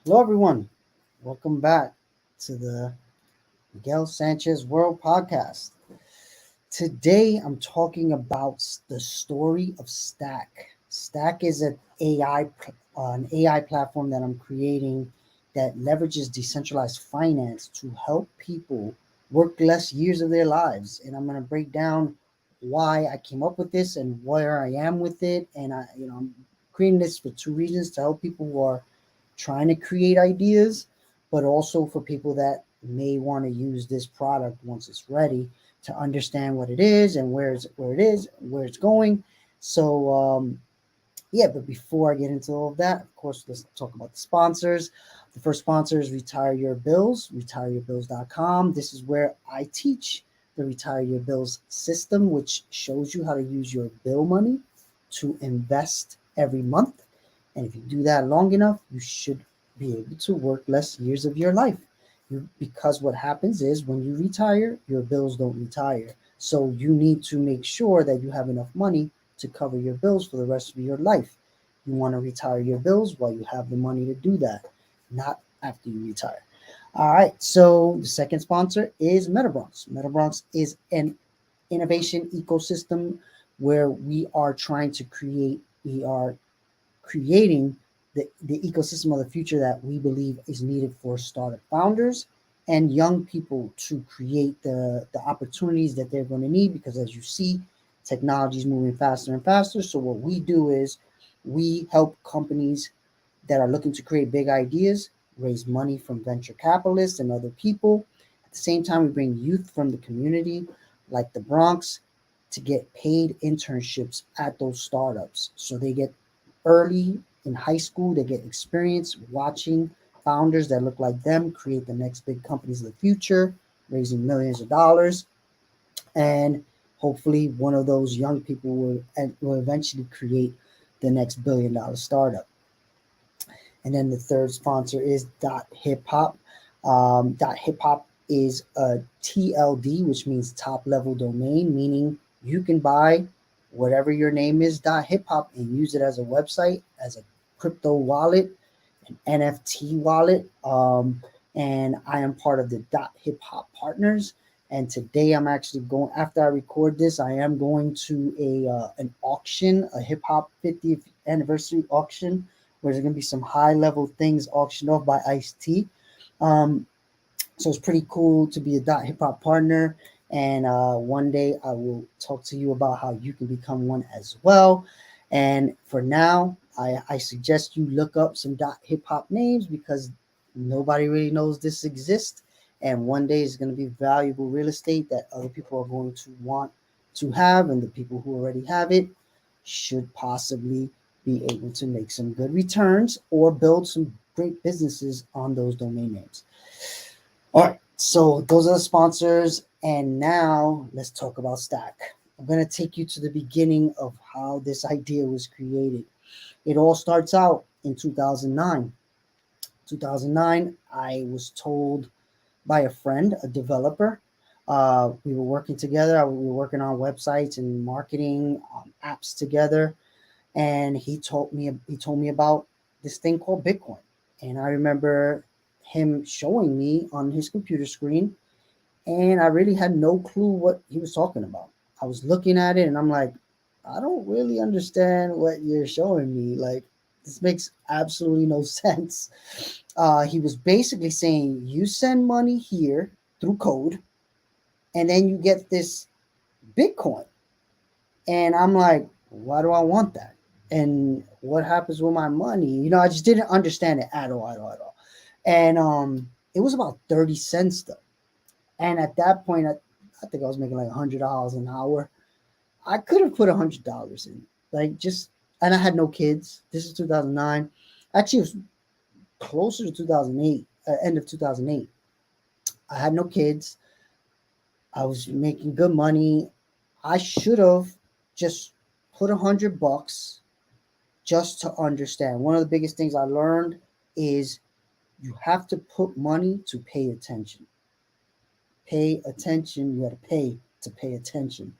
Hello, everyone. Welcome back to the Miguel Sanchez World Podcast. Today, I'm talking about the story of Stack. Stack is an AI platform that I'm creating that leverages decentralized finance to help people work less years of their lives. And I'm going to break down why I came up with this and where I am with it. And I'm creating this for two reasons: to help people who are trying to create ideas, but also for people that may want to use this product once it's ready to understand what it is and where it's going. So yeah, but before I get into all of that, of course, let's talk about the sponsors. The first sponsor is Retire Your Bills, retireyourbills.com. This is where I teach the Retire Your Bills system, which shows you how to use your bill money to invest every month. And if you do that long enough, you should be able to work less years of your life. Because what happens is when you retire, your bills don't retire. So you need to make sure that you have enough money to cover your bills for the rest of your life. You want to retire your bills while you have the money to do that, not after you retire. All right. So the second sponsor is MetaBronx. MetaBronx is an innovation ecosystem where we are creating the ecosystem of the future that we believe is needed for startup founders and young people to create the opportunities that they're going to need, because as you see, technology is moving faster and faster. So what we do is we help companies that are looking to create big ideas raise money from venture capitalists and other people. At the same time, we bring youth from the community like the Bronx to get paid internships at those startups. So they get early in high school, they get experience watching founders that look like them create the next big companies of the future, raising millions of dollars. And hopefully, one of those young people will eventually create the next $1 billion startup. And then the third sponsor is Dot Hip Hop. Dot Hip Hop is a TLD, which means top level domain, meaning you can buy whatever your name is, Dot Hip Hop, and use it as a website, as a crypto wallet, an NFT wallet. And I am part of the Dot Hip Hop partners. And today I'm actually going, after I record this, I am going to an auction, a hip hop 50th anniversary auction, where there's going to be some high level things auctioned off by Ice T. Um, so it's pretty cool to be a Dot Hip Hop partner. And one day I will talk to you about how you can become one as well. And for now, I suggest you look up some Dot Hip Hop names, because nobody really knows this exists. And one day it's going to be valuable real estate that other people are going to want to have. And the people who already have it should possibly be able to make some good returns or build some great businesses on those domain names. All right, so those are the sponsors, and now let's talk about Stack. I'm going to take you to the beginning of how this idea was created. It all starts out in 2009. 2009, I was told by a friend, a developer. We were working together. We were working on websites and marketing apps together, and he told me about this thing called Bitcoin. And I remember him showing me on his computer screen, and I really had no clue what he was talking about. I was looking at it and I'm like, I don't really understand what you're showing me. Like, this makes absolutely no sense. He was basically saying you send money here through code, and then you get this Bitcoin. And I'm like, why do I want that? And what happens with my money? I just didn't understand it at all, at all, at all. And it was about 30 cents though. And at that point, I think I was making like $100 an hour. I could have put $100 in, like, just, and I had no kids. This is 2009. Actually, it was closer to 2008, end of 2008. I had no kids. I was making good money. I should have just put $100 just to understand. One of the biggest things I learned is you have to put money to pay attention. Pay attention. You got to pay attention.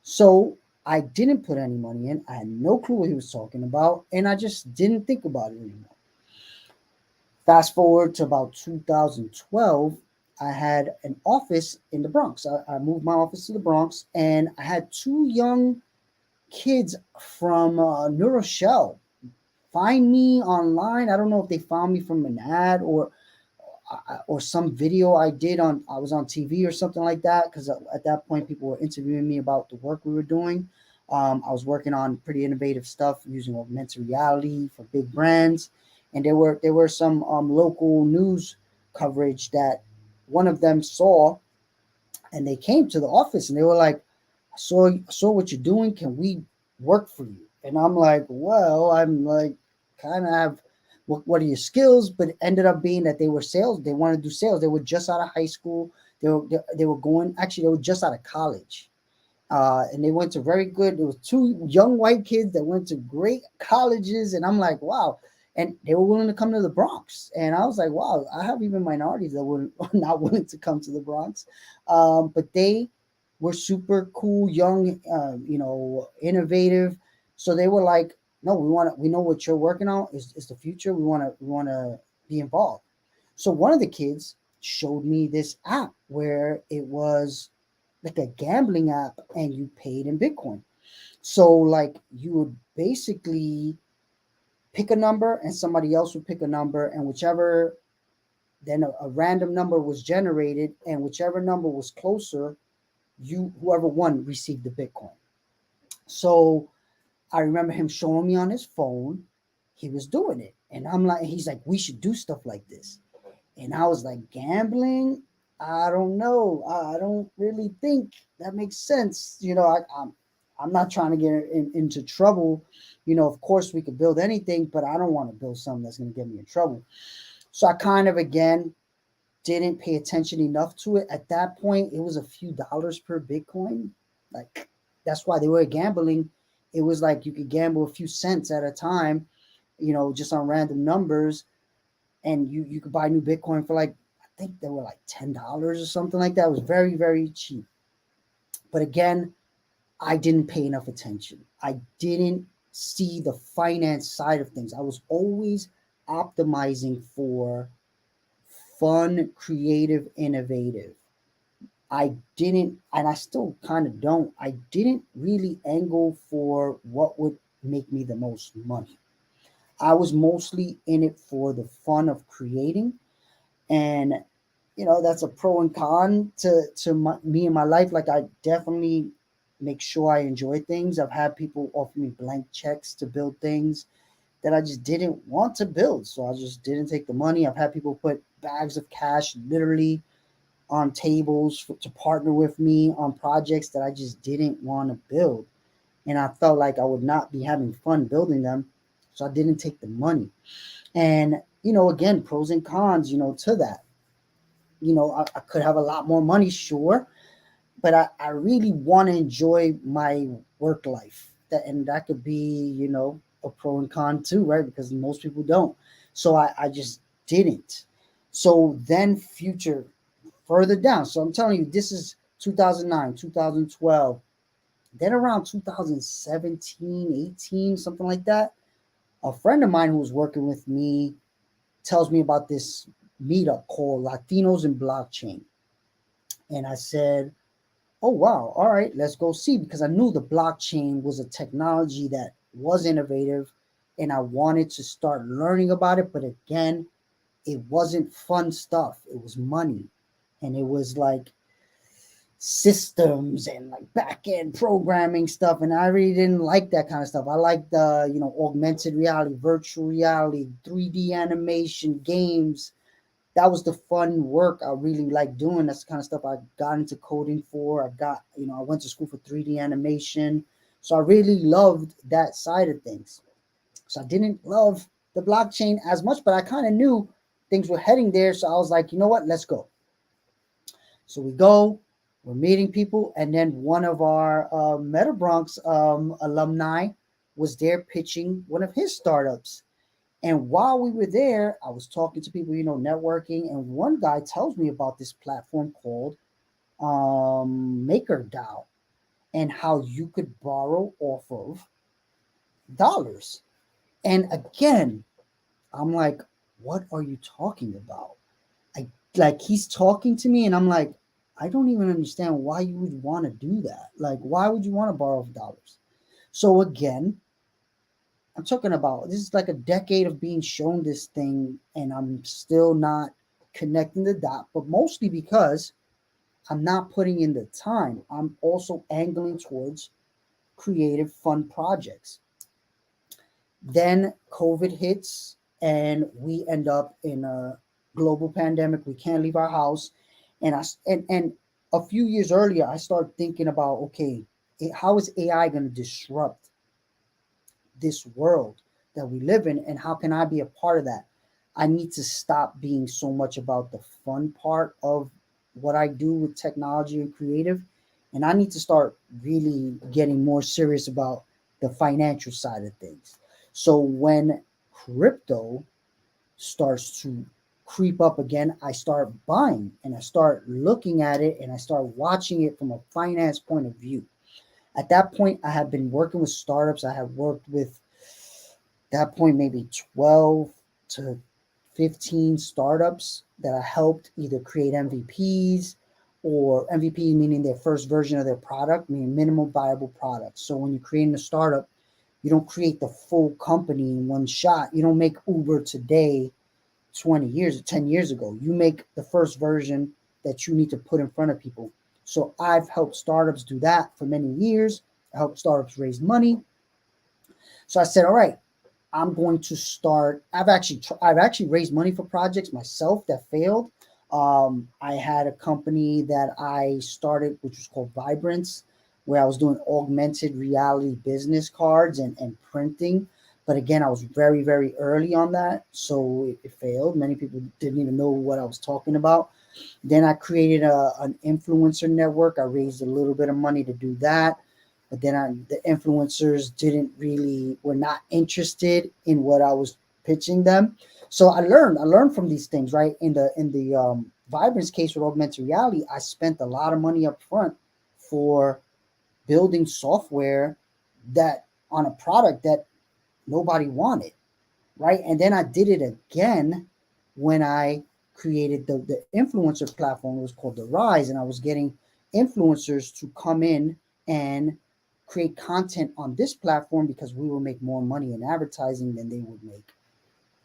So I didn't put any money in. I had no clue what he was talking about, and I just didn't think about it anymore. Fast forward to about 2012, I had an office in the Bronx. I moved my office to the Bronx, and I had two young kids from New Rochelle find me online. I don't know if they found me from an ad or some video I did on I was on TV or something like that, because at that point people were interviewing me about the work we were doing. I was working on pretty innovative stuff using augmented reality for big brands, and there were some local news coverage that one of them saw, and they came to the office and they were like, I saw what you're doing. Can we work for you? And I'm like, well, I'm like, kind of have, what are your skills? But it ended up being that they were sales. They wanted to do sales. They were just out of high school. They were going, actually, they were just out of college. And they went to very good. There was two young white kids that went to great colleges, and I'm like, wow. And they were willing to come to the Bronx, and I was like, wow. I have even minorities that were not willing to come to the Bronx, but they were super cool, young, innovative. So they were like, no, we know what you're working on is the future. We want to be involved. So one of the kids showed me this app where it was like a gambling app and you paid in Bitcoin. So like you would basically pick a number and somebody else would pick a number, and whichever then a random number was generated, and whichever number was closer, you whoever won received the Bitcoin. So I remember him showing me on his phone he was doing it. And he's like, we should do stuff like this. And I was like, gambling? I don't know. I don't really think that makes sense. I'm not trying to get into trouble. Of course we could build anything, but I don't want to build something that's going to get me in trouble. So I kind of again didn't pay attention enough to it. At that point, it was a few dollars per Bitcoin. Like that's why they were gambling. It was like you could gamble a few cents at a time, just on random numbers, and you could buy new Bitcoin for like, I think they were like $10 or something like that. It was very, very cheap. But again, I didn't pay enough attention. I didn't see the finance side of things. I was always optimizing for fun, creative, innovative. I didn't, and I still kind of don't, I didn't really angle for what would make me the most money. I was mostly in it for the fun of creating. And that's a pro and con to me in my life. Like I definitely make sure I enjoy things. I've had people offer me blank checks to build things that I just didn't want to build, so I just didn't take the money. I've had people put bags of cash literally on tables to partner with me on projects that I just didn't want to build, and I felt like I would not be having fun building them, so I didn't take the money. And again, pros and cons, to that. I could have a lot more money, sure, but I really want to enjoy my work life. And that could be, a pro and con too, right? Because most people don't. So I just didn't. So then future further down. So I'm telling you, this is 2009, 2012. Then around 2017, 18, something like that, a friend of mine who was working with me tells me about this meetup called Latinos in Blockchain. And I said, oh wow, all right, let's go see, because I knew the blockchain was a technology that was innovative and I wanted to start learning about it. But again, it wasn't fun stuff. It was money. And it was like systems and like back end programming stuff. And I really didn't like that kind of stuff. I liked the, augmented reality, virtual reality, 3D animation, games. That was the fun work I really like doing. That's the kind of stuff I got into coding for. I went to school for 3D animation. So I really loved that side of things. So I didn't love the blockchain as much, but I kind of knew things were heading there. So I was like, you know what, let's go. So we go, we're meeting people. And then one of our Meta Bronx alumni was there pitching one of his startups. And while we were there, I was talking to people, networking, and one guy tells me about this platform called MakerDAO and how you could borrow off of dollars. And again, I'm like, what are you talking about? I like he's talking to me and I'm like, I don't even understand why you would want to do that. Like, why would you want to borrow dollars? So again, I'm talking about this is like a decade of being shown this thing, and I'm still not connecting the dot, but mostly because I'm not putting in the time. I'm also angling towards creative, fun projects. Then COVID hits, and we end up in a global pandemic. We can't leave our house, and a few years earlier, I started thinking about okay, how is AI going to disrupt this world that we live in, and how can I be a part of that? I need to stop being so much about the fun part of what I do with technology and creative, and I need to start really getting more serious about the financial side of things. So when crypto starts to creep up again, I start buying and I start looking at it and I start watching it from a finance point of view. At that point, I had been working with startups. I had worked with that point maybe 12 to 15 startups that I helped either create MVPs or MVP meaning their first version of their product, meaning minimum viable product. So when you're creating a startup, you don't create the full company in one shot. You don't make Uber today 20 years, 10 years ago. You make the first version that you need to put in front of people. So I've helped startups do that for many years. I helped startups raise money. So I said, all right, I'm going to start. I've actually raised money for projects myself that failed. I had a company that I started, which was called Vibrance, where I was doing augmented reality business cards and printing. But again, I was very, very early on that, so it failed. Many people didn't even know what I was talking about. Then I created an influencer network. I raised a little bit of money to do that, but then the influencers didn't really were not interested in what I was pitching them. So I learned from these things, right? In the Vibrance case with augmented reality, I spent a lot of money up front for building software that on a product that nobody wanted, right? And then I did it again when I created the influencer platform. It was called The Rise, and I was getting influencers to come in and create content on this platform because we will make more money in advertising than they would make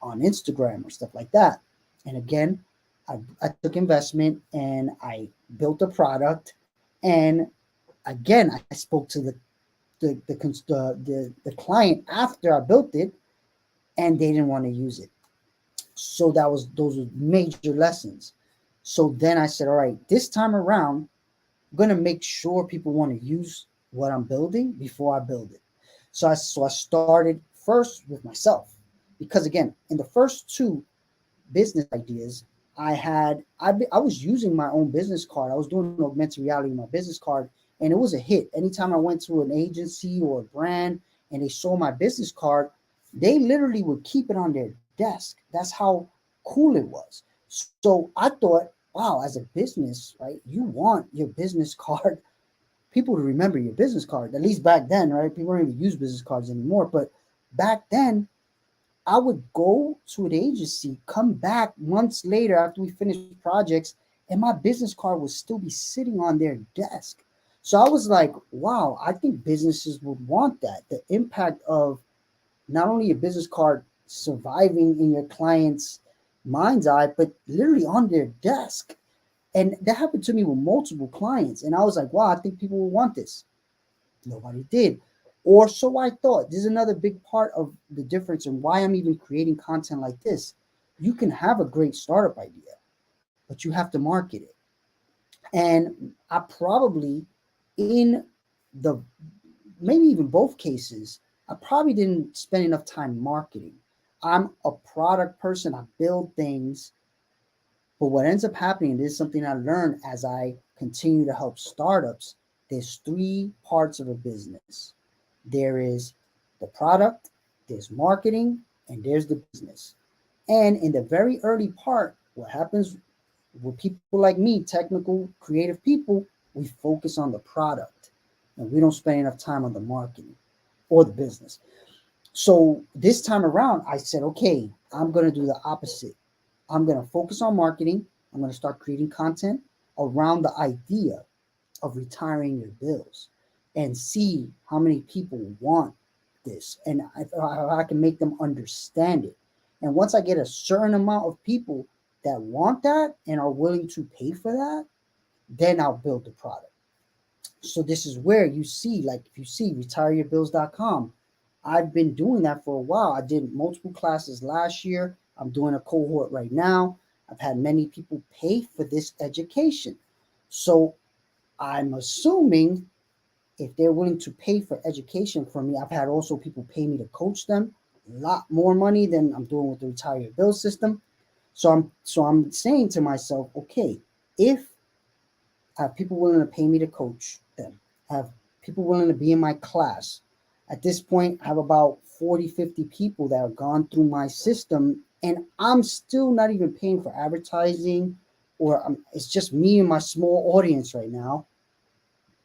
on Instagram or stuff like that. And again, I took investment and I built a product. And again, I spoke to the client after I built it, and they didn't want to use it. So those were major lessons. So then I said, all right, this time around, I'm gonna make sure people want to use what I'm building before I build it. So I started first with myself because again, in the first two business ideas, I was using my own business card. I was doing augmented reality with my business card, and it was a hit. Anytime I went to an agency or a brand and they saw my business card, they literally would keep it on their desk. That's how cool it was. So I thought, wow, as a business, right, you want your business card people to remember your business card. At least back then, right? People don't even use business cards anymore. But back then, I would go to an agency, come back months later after we finished projects, and my business card would still be sitting on their desk. So I was like, wow, I think businesses would want that. The impact of not only your business card surviving in your client's mind's eye, but literally on their desk. And that happened to me with multiple clients. And I was like, wow, I think people will want this. Nobody did. Or so I thought. This is another big part of the difference and why I'm even creating content like this. You can have a great startup idea, but you have to market it. And I probably, in the maybe even both cases, I probably didn't spend enough time marketing. I'm a product person, I build things. But what ends up happening, and this is something I learned as I continue to help startups, there's three parts of a business. There is the product, there's marketing, and there's the business. And in the very early part, what happens with people like me, technical, creative people, we focus on the product and we don't spend enough time on the marketing or the business. So this time around, I said, okay, I'm going to do the opposite. I'm going to focus on marketing. I'm going to start creating content around the idea of retiring your bills and see how many people want this and if I can make them understand it. And once I get a certain amount of people that want that and are willing to pay for that, then I'll build the product. So this is where you see, like if you see retireyourbills.com, I've been doing that for a while. I did multiple classes last year. I'm doing a cohort right now. I've had many people pay for this education. So I'm assuming if they're willing to pay for education from me, I've had also people pay me to coach them a lot more money than I'm doing with the retire your bill system. So I'm saying to myself, okay, if I have people willing to pay me to coach them, I have people willing to be in my class. At this point, I have about 40, 50 people that have gone through my system, and I'm still not even paying for advertising, or it's just me and my small audience right now.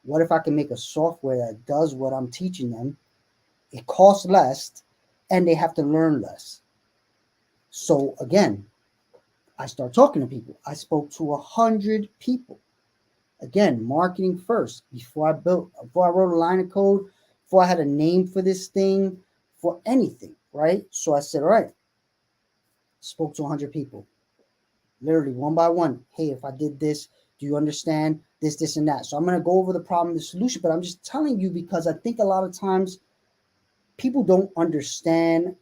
What if I can make a software that does what I'm teaching them? It costs less and they have to learn less. So again, I start talking to people. I spoke to 100 people. Again, marketing first. Before I wrote a line of code, before I had a name for this thing, for anything, right? So I said, all right, spoke to 100 people, literally one by one. Hey, if I did this, do you understand this, this, and that? So I'm going to go over the problem and the solution, but I'm just telling you because I think a lot of times people don't understand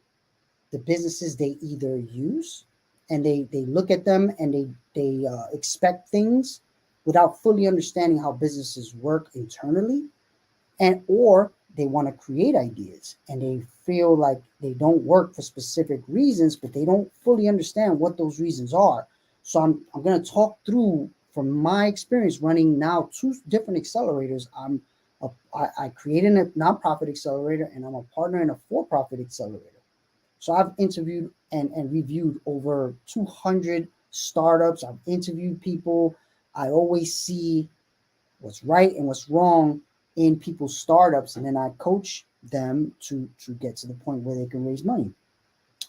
the businesses they either use and they look at them and they expect things without fully understanding how businesses work internally, and or they want to create ideas and they feel like they don't work for specific reasons, but they don't fully understand what those reasons are. So I'm going to talk through from my experience running now two different accelerators. I created a nonprofit accelerator and I'm a partner in a for-profit accelerator. So I've interviewed and reviewed over 200 startups. I've interviewed people. I always see what's right and what's wrong in people's startups, and then I coach them to get to the point where they can raise money.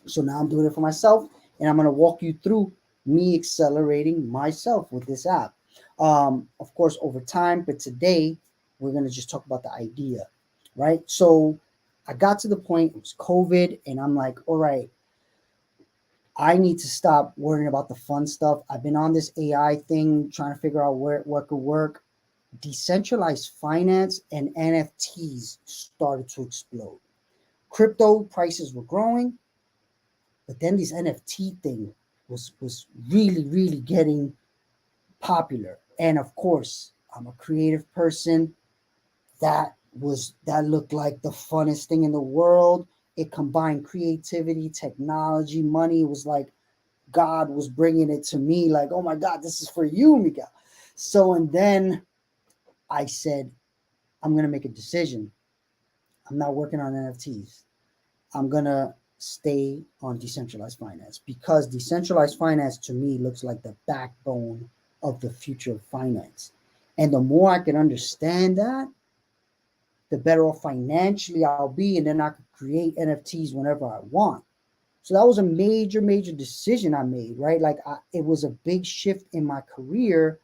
So now I'm doing it for myself, and I'm going to walk you through me accelerating myself with this app. Of course, over time, but today we're going to just talk about the idea, right? So I got to the point, it was COVID, and I'm like, all right, I need to stop worrying about the fun stuff. I've been on this AI thing trying to figure out what could work. Decentralized finance and NFTs started to explode. Crypto prices were growing, but then this NFT thing was really really getting popular. And of course, I'm a creative person. That looked like the funnest thing in the world. It combined creativity, technology, money. It was like God was bringing it to me. Like, oh my God, this is for you, Miguel. So and then I said, I'm gonna make a decision. I'm not working on NFTs. I'm gonna stay on decentralized finance because decentralized finance to me looks like the backbone of the future of finance. And the more I can understand that, the better off financially I'll be, and then I could create NFTs whenever I want. So that was a major, major decision I made, right? It was a big shift in my career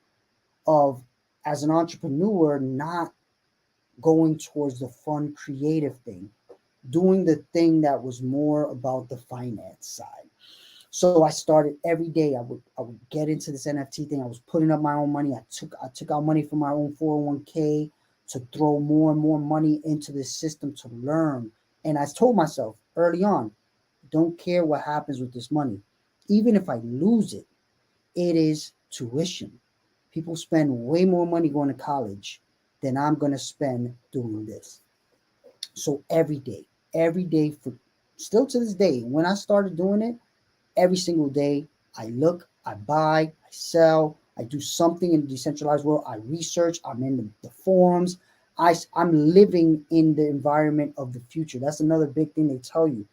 of as an entrepreneur, not going towards the fun, creative thing, doing the thing that was more about the finance side. So I started every day. I would get into this NFT thing. I was putting up my own money. I took out money from my own 401k to throw more and more money into this system to learn. And I told myself early on, don't care what happens with this money. Even if I lose it, it is tuition. People spend way more money going to college than I'm going to spend doing this. So every day for still to this day, when I started doing it, every single day I look, I buy, I sell, I do something in the decentralized world. I research, I'm in the forums. I'm living in the environment of the future. That's another big thing they tell you.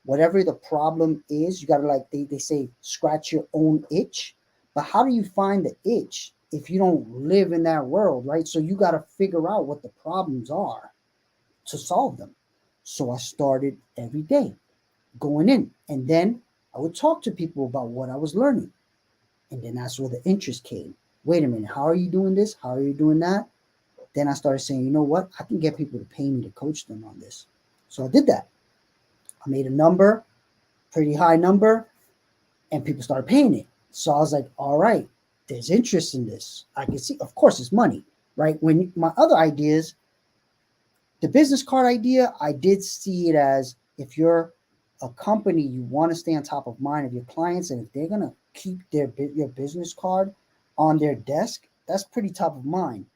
Whatever the problem is, you got to, like they say, scratch your own itch. But how do you find the itch if you don't live in that world, right? So you got to figure out what the problems are to solve them. So I started every day going in. And then I would talk to people about what I was learning. And then that's where the interest came. Wait a minute, how are you doing this? How are you doing that? Then I started saying, you know what? I can get people to pay me to coach them on this. So I did that. I made a number, pretty high number, and people started paying it. So I was like, all right, there's interest in this. I can see, of course, it's money, right? When my other ideas, the business card idea, I did see it as if you're a company, you want to stay on top of mind of your clients, and if they're gonna keep your business card on their desk, that's pretty top of mind.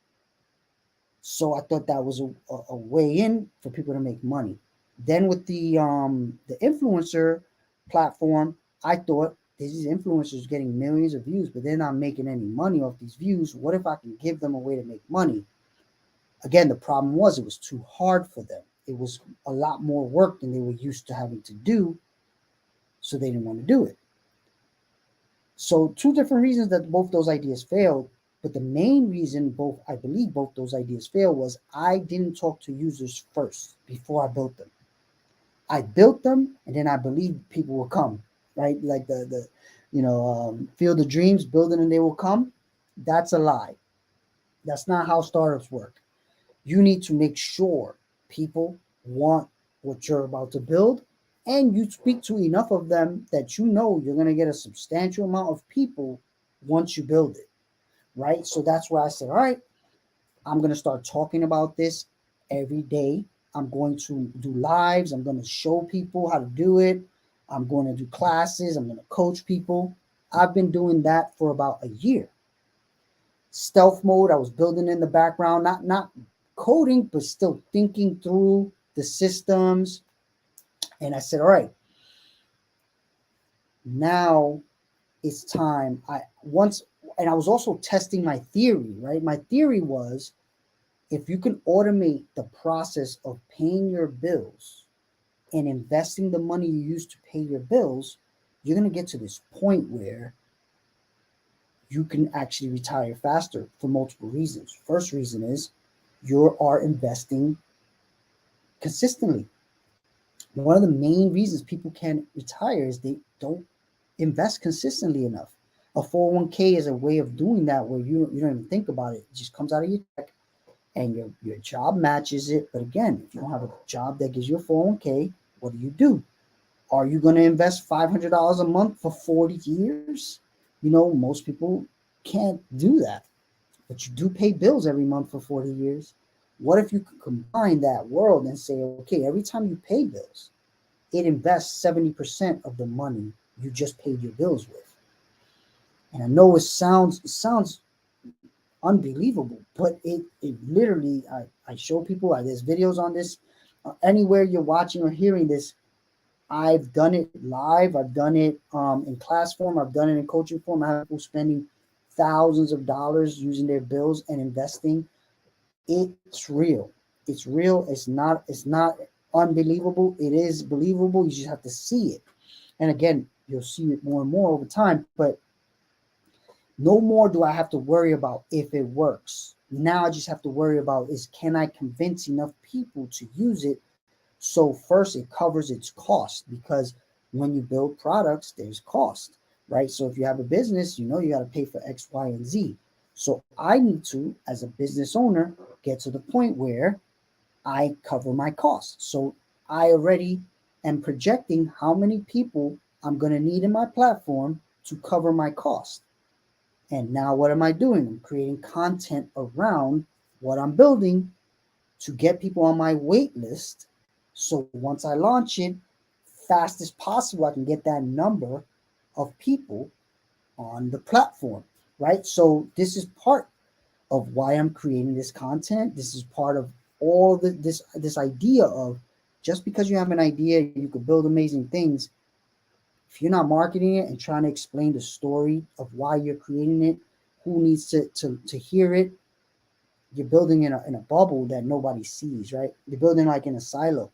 So I thought that was a way in for people to make money. Then with the influencer platform, I thought these influencers getting millions of views, but they're not making any money off these views. What if I can give them a way to make money? Again, the problem was it was too hard for them. It was a lot more work than they were used to having to do, so they didn't want to do it. So two different reasons that both those ideas failed, but the main reason both I believe both those ideas failed was I didn't talk to users first before I built them. I built them, and then I believed people will come, right? Like the field of dreams, building and they will come. That's a lie. That's not how startups work. You need to make sure people want what you're about to build, and you speak to enough of them that you know you're going to get a substantial amount of people once you build it, right? So that's where I said, all right, I'm going to start talking about this every day. I'm going to do lives. I'm going to show people how to do it. I'm going to do classes. I'm going to coach people. I've been doing that for about a year. Stealth mode, I was building in the background, not coding, but still thinking through the systems. And I said, all right, now it's time. And I was also testing my theory, right? My theory was if you can automate the process of paying your bills and investing the money you use to pay your bills, you're going to get to this point where you can actually retire faster for multiple reasons. First reason is you are investing consistently. One of the main reasons people can't retire is they don't invest consistently enough. A 401k is a way of doing that where you don't even think about it. It just comes out of your check and your job matches it. But again, if you don't have a job that gives you a 401k, what do? Are you going to invest $500 a month for 40 years? Most people can't do that, but you do pay bills every month for 40 years. What if you could combine that world and say, okay, every time you pay bills, it invests 70% of the money you just paid your bills with? And I know it sounds unbelievable, but it literally, I show people, there's videos on this. Anywhere you're watching or hearing this, I've done it live. I've done it in class form. I've done it in coaching form. I have people spending thousands of dollars using their bills and investing. It's real. It's real. It's not unbelievable. It is believable. You just have to see it. And again, you'll see it more and more over time. But no more do I have to worry about if it works. Now I just have to worry about is can I convince enough people to use it. So first it covers its cost, because when you build products, there's cost, right? So if you have a business, you got to pay for X, Y, and Z. So I need to, as a business owner, get to the point where I cover my costs. So I already am projecting how many people I'm going to need in my platform to cover my cost. And now what am I doing? I'm creating content around what I'm building to get people on my wait list. So once I launch it, fast as possible, I can get that number of people on the platform, right? So this is part of why I'm creating this content. This is part of all this idea of just because you have an idea, you could build amazing things. If you're not marketing it and trying to explain the story of why you're creating it, who needs to hear it, you're building in a bubble that nobody sees, right? You're building like in a silo.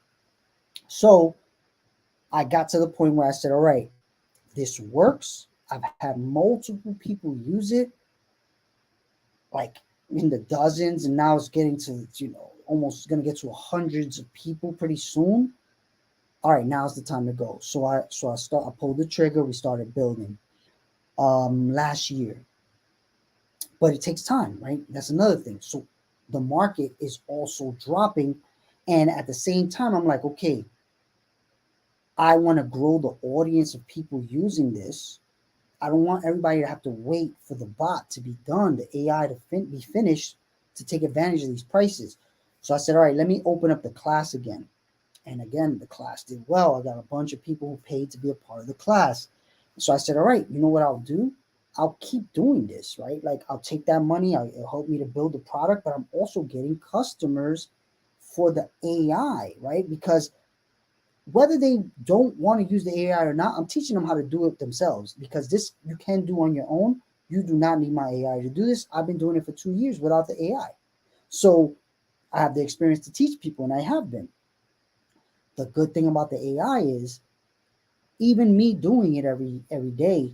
So I got to the point where I said, all right, this works. I've had multiple people use it, like in the dozens, and now it's getting to almost going to get to hundreds of people pretty soon. All right, now's the time to go. I pulled the trigger. We started building last year, but it takes time, right? That's another thing. So the market is also dropping, and at the same time, I'm like, okay, I want to grow the audience of people using this. I don't want everybody to have to wait for the bot to be done, the AI to be finished to take advantage of these prices. So I said, all right, let me open up the class again. And again, the class did well. I got a bunch of people who paid to be a part of the class. So I said, all right, you know what I'll do? I'll keep doing this, right? Like I'll take that money, it'll help me to build the product, but I'm also getting customers for the AI, right? Because whether they don't want to use the AI or not, I'm teaching them how to do it themselves because this you can do on your own. You do not need my AI to do this. I've been doing it for 2 years without the AI. So I have the experience to teach people, and I have been. The good thing about the AI is even me doing it every day,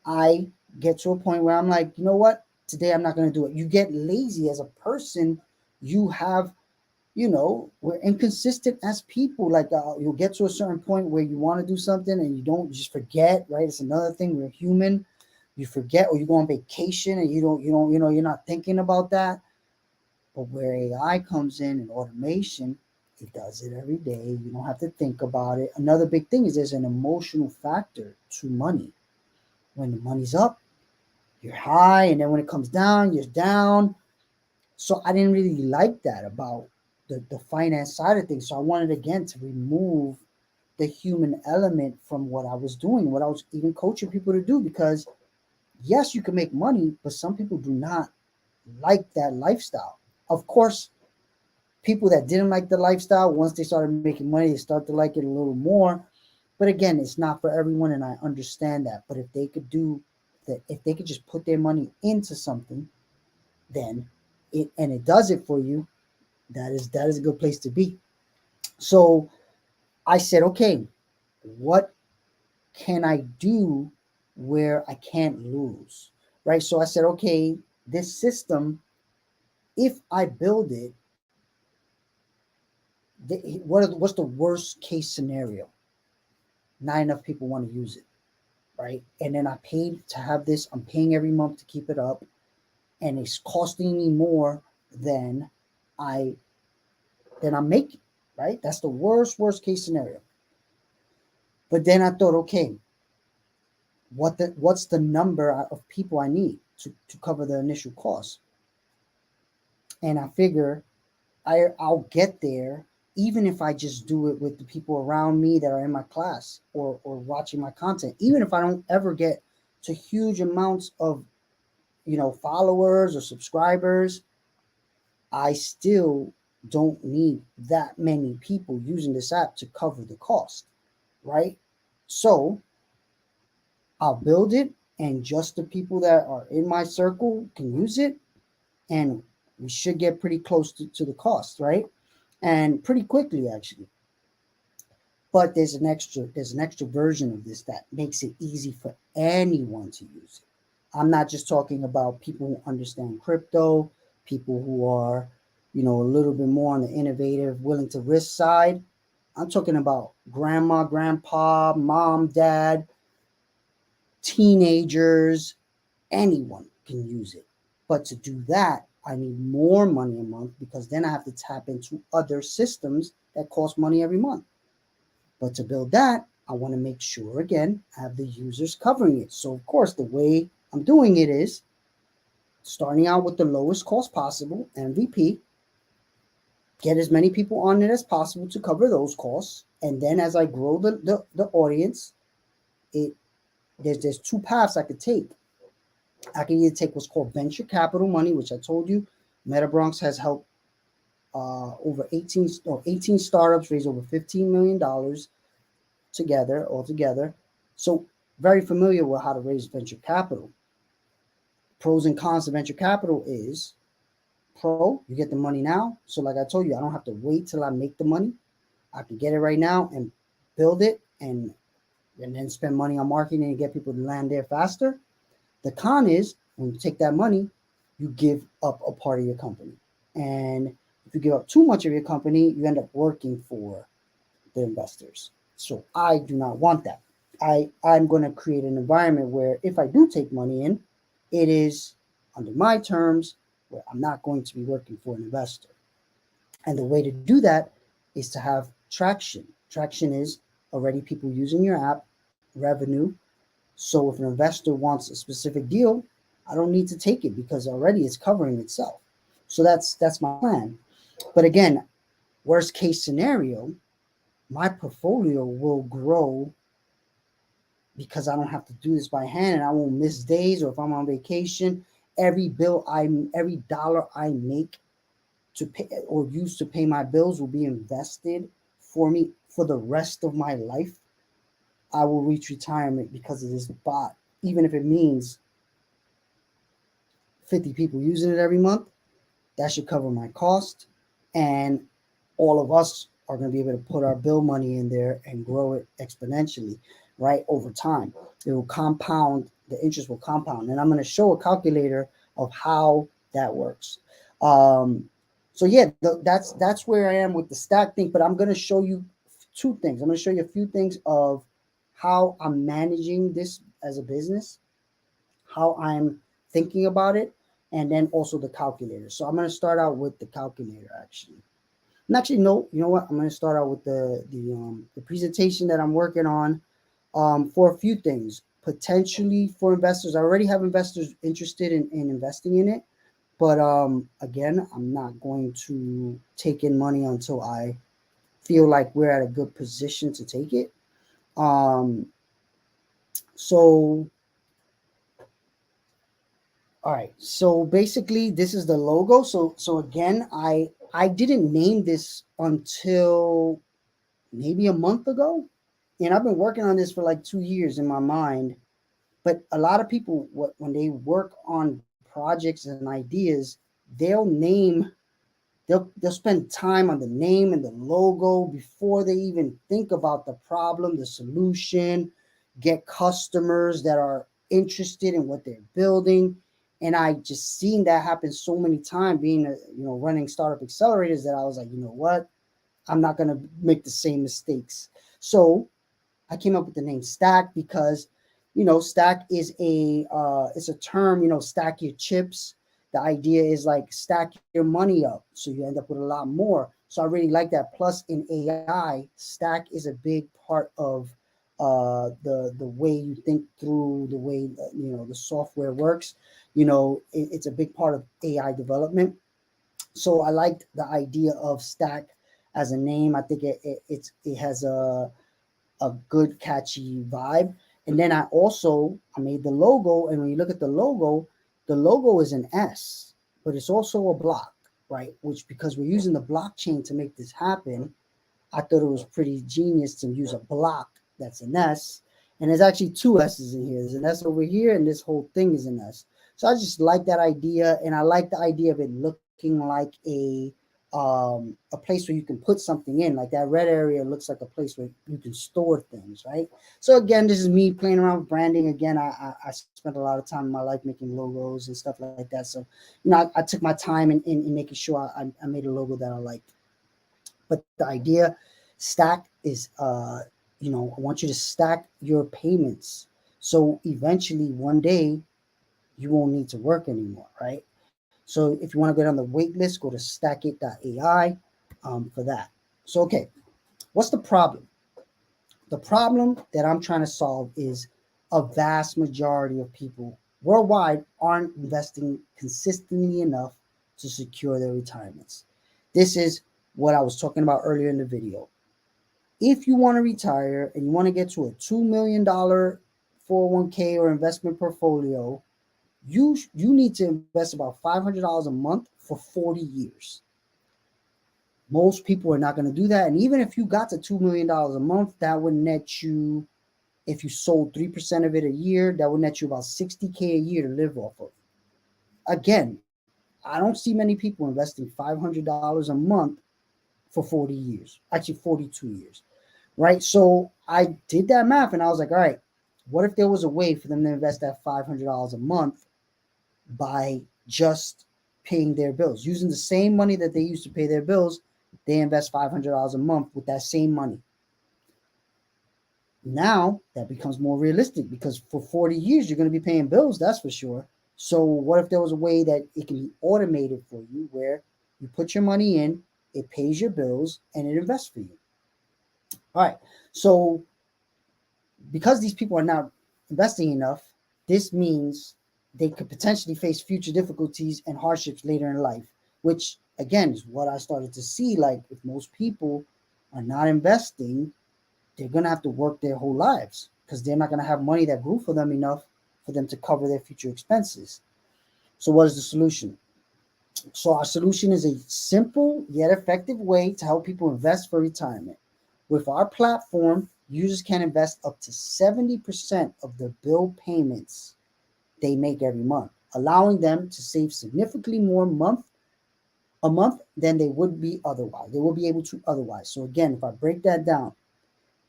I get to a point where I'm like, you know what? Today I'm not going to do it. You get lazy as a person. You have we're inconsistent as people. Like you'll get to a certain point where you want to do something and you don't, you just forget, right? It's another thing. We're human. You forget, or you go on vacation and you're not thinking about that. But where AI comes in and automation, it does it every day. You don't have to think about it. Another big thing is there's an emotional factor to money. When the money's up, you're high, and then when it comes down, you're down. So I didn't really like that about the finance side of things. So I wanted again to remove the human element from what I was doing, what I was even coaching people to do, because yes, you can make money, but some people do not like that lifestyle. Of course, people that didn't like the lifestyle, once they started making money, they start to like it a little more. But again, it's not for everyone, and I understand that. But if they could do that, if they could just put their money into something, then it does it for you, that is a good place to be. So I said, okay, what can I do where I can't lose? Right. So I said, okay, this system, if I build it, what's the worst case scenario? Not enough people want to use it. Right. And then I paid to have this. I'm paying every month to keep it up. And it's costing me more than I I'm making. Right. That's the worst case scenario. But then I thought, okay, what's the number of people I need to cover the initial cost? And I figure I'll get there even if I just do it with the people around me that are in my class or watching my content. Even if I don't ever get to huge amounts of followers or subscribers, I still don't need that many people using this app to cover the cost, right? So I'll build it, and just the people that are in my circle can use it, and we should get pretty close to the cost, right? And pretty quickly, actually. But there's an extra version of this that makes it easy for anyone to use it. I'm not just talking about people who understand crypto, people who are, a little bit more on the innovative, willing to risk side. I'm talking about grandma, grandpa, mom, dad, teenagers, anyone can use it. But to do that, I need more money a month because then I have to tap into other systems that cost money every month. But to build that, I want to make sure, again, I have the users covering it. So, of course, the way I'm doing it is starting out with the lowest cost possible, MVP, get as many people on it as possible to cover those costs. And then as I grow the audience, it there's two paths I could take. I can either take what's called venture capital money, which I told you, MetaBronx has helped over 18 startups raise over $15 million altogether. So very familiar with how to raise venture capital. Pros and cons of venture capital is pro, you get the money now. So like I told you, I don't have to wait till I make the money. I can get it right now and build it and then spend money on marketing and get people to land there faster. The con is when you take that money, you give up a part of your company. And If you give up too much of your company, you end up working for the investors. So I do not want that. I'm going to create an environment where if I do take money in, it is under my terms where I'm not going to be working for an investor. And the way to do that is to have traction. Traction is already people using your app, revenue. So if an investor wants a specific deal, I don't need to take it because already it's covering itself. So that's my plan. But again, worst case scenario, my portfolio will grow because I don't have to do this by hand and I won't miss days, or if I'm on vacation, every dollar I make to pay or use to pay my bills will be invested for me for the rest of my life. I will reach retirement because of this bot, even if it means 50 people using it every month. That should cover my cost, and all of us are going to be able to put our bill money in there and grow it exponentially, right, over time. It will compound, the interest will compound, and I'm going to show a calculator of how that works. So yeah, that's where I am with the stack thing, but I'm going to show you two things. I'm going to show you a few things of how I'm managing this as a business, how I'm thinking about it, and then also the calculator. So I'm going to start out with the calculator actually. And actually, no, you know what? I'm going to start out with the presentation that I'm working on for a few things. Potentially for investors, I already have investors interested in investing in it, but again, I'm not going to take in money until I feel like we're at a good position to take it. Um, so All right. So basically, this is the logo. So again, I didn't name this until maybe a month ago, and I've been working on this for like 2 years in my mind. But a lot of people, when they work on projects and ideas, they'll name they'll spend time on the name and the logo before they even think about the problem, the solution, get customers that are interested in what they're building. And I just seen that happen so many times being running startup accelerators, that I was like, you know what, I'm not going to make the same mistakes. So I came up with the name Stack because, Stack is it's a term, stack your chips. The idea is like stack your money up so you end up with a lot more. So I really like that. Plus in AI, Stack is a big part of the way you think through the way the software works. It's a big part of AI development. So I liked the idea of Stack as a name. I think it has a good catchy vibe. And then I made the logo, and when you look at the logo is an S, but it's also a block, right? Which, because we're using the blockchain to make this happen, I thought it was pretty genius to use a block that's an S. And there's actually two S's in here. There's an S over here, and this whole thing is an S. So I just like that idea, and I like the idea of it looking like a place where you can put something in. Like that red area looks like a place where you can store things, right? So again, this is me playing around with branding. Again, I spent a lot of time in my life making logos and stuff like that. So I took my time in making sure I made a logo that I liked. But the idea, Stack, is I want you to stack your payments, so eventually one day you won't need to work anymore, right? So if you want to get on the wait list, go to stackit.ai for that. So, okay, what's the problem? The problem that I'm trying to solve is a vast majority of people worldwide aren't investing consistently enough to secure their retirements. This is what I was talking about earlier in the video. If you want to retire and you want to get to a $2 million 401k or investment portfolio, you need to invest about $500 a month for 40 years. Most people are not going to do that. And even if you got to $2 million a month, that would net you, if you sold 3% of it a year, that would net you about $60K a year to live off of. Again, I don't see many people investing $500 a month for 40 years, actually 42 years, right? So I did that math and I was like, all right, what if there was a way for them to invest that $500 a month by just paying their bills. Using the same money that they use to pay their bills, they invest $500 a month with that same money. Now that becomes more realistic because for 40 years you're going to be paying bills, that's for sure. So what if there was a way that it can be automated for you where you put your money in, it pays your bills, and it invests for you? All right. So because these people are not investing enough, this means they could potentially face future difficulties and hardships later in life, which again is what I started to see. Like, if most people are not investing, they're going to have to work their whole lives because they're not going to have money that grew for them enough for them to cover their future expenses. So, what is the solution? So, our solution is a simple yet effective way to help people invest for retirement. With our platform, users can invest up to 70% of the bill payments they make every month, allowing them to save significantly more a month than they would be otherwise. They will be able to otherwise. So again, if I break that down,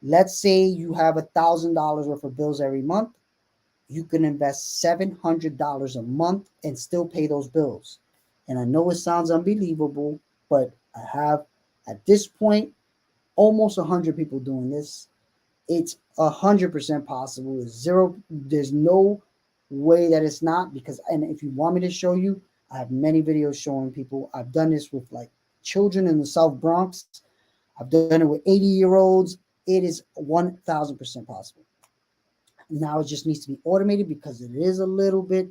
let's say you have $1,000 worth of bills every month, you can invest $700 a month and still pay those bills. And I know it sounds unbelievable, but I have at this point almost 100 people doing this. It's 100% possible. There's no way that it's not, because, and if you want me to show you, I have many videos showing people. I've done this with like children in the South Bronx. I've done it with 80-year-olds. It is 1000% possible. Now it just needs to be automated because it is a little bit